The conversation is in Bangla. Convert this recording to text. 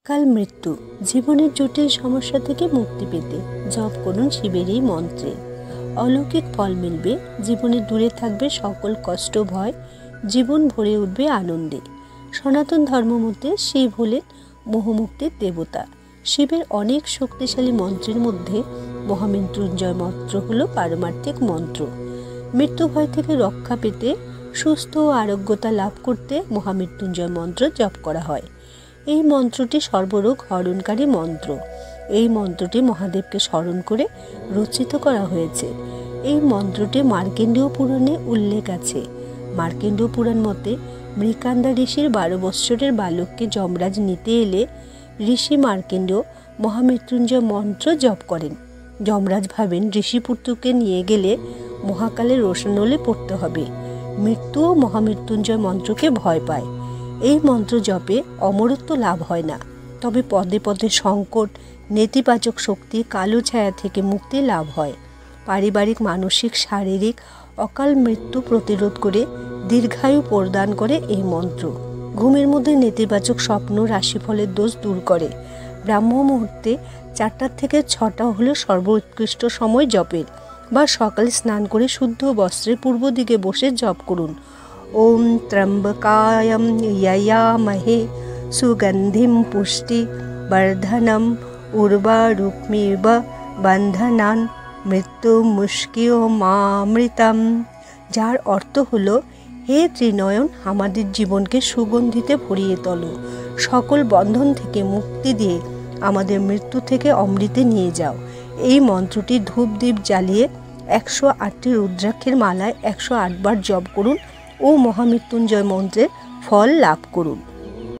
কাল মৃত্যু জীবনের জটিল সমস্যা থেকে মুক্তি পেতে জপ করুন শিবের এই মন্ত্রে। অলৌকিক ফল মিলবে, জীবনে দূরে থাকবে সকল কষ্ট ভয়, জীবন ভরে উঠবে আনন্দে। সনাতন ধর্ম মতে শিব হলেন মোহমুক্তির দেবতা। শিবের অনেক শক্তিশালী মন্ত্রের মধ্যে মহামৃত্যুঞ্জয় মন্ত্র হল পারমার্থিক মন্ত্র। মৃত্যু ভয় থেকে রক্ষা পেতে, সুস্থ ও আরোগ্যতা লাভ করতে মহামৃত্যুঞ্জয় মন্ত্র জপ করা হয়। এই মন্ত্রটি সর্বরোগ হরণকারী মন্ত্র। এই মন্ত্রটি মহাদেবকে স্মরণ করে রচিত করা হয়েছে। এই মন্ত্রটি মার্কেন্ডীয় পুরাণে উল্লেখ আছে। মার্কেন্ডীয় পুরাণ মতে মৃকান্দা ঋষির 12 বৎসরের বালককে যমরাজ নিতে এলে ঋষি মার্কেন্ডীয় মহামৃত্যুঞ্জয় মন্ত্র জপ করেন। যমরাজ ভাবেন ঋষিপুত্রকে নিয়ে গেলে মহাকালের রোশনলে পড়তে হবে। মৃত্যুও মহামৃত্যুঞ্জয় মন্ত্রকে ভয় পায়। এই মন্ত্র জপে অমরত্ব লাভ হয় না, তবে পদে পদে সংকট, নেতিবাচক শক্তি, কালো ছায়া থেকে মুক্তি লাভ হয়। পারিবারিক, মানসিক, শারীরিক অকাল মৃত্যু প্রতিরোধ করে দীর্ঘায়ু প্রদান করে এই মন্ত্র। ঘুমের মধ্যে নেতিবাচক স্বপ্ন, রাশিফলের দোষ দূর করে। ব্রাহ্ম মুহূর্তে 4টা থেকে 6টা হলো সর্বোৎকৃষ্ট সময় জপের, বা সকালে স্নান করে শুদ্ধ বস্ত্রে পূর্ব দিকে বসে জপ করুন। ওম ত্র্যম্বকায়ং যয়ামহে সুগন্ধিম পুষ্টি বর্ধনম উর্বারুকমিব বন্ধনান মৃত্যুমুষ্কিয়মামৃতম, যার অর্থ হলো, হে ত্রিনয়ন, আমাদের জীবনকে সুগন্ধিতে ভরিয়ে তোলো, সকল বন্ধন থেকে মুক্তি দিয়ে আমাদের মৃত্যু থেকে অমৃতে নিয়ে যাও। এই মন্ত্রটি ধূপ দ্বীপ জ্বালিয়ে 108টি রুদ্রাক্ষের মালায় 108 বার জপ করুন ও মহামৃত্যুঞ্জয় মন্ত্রের ফল লাভ করুন।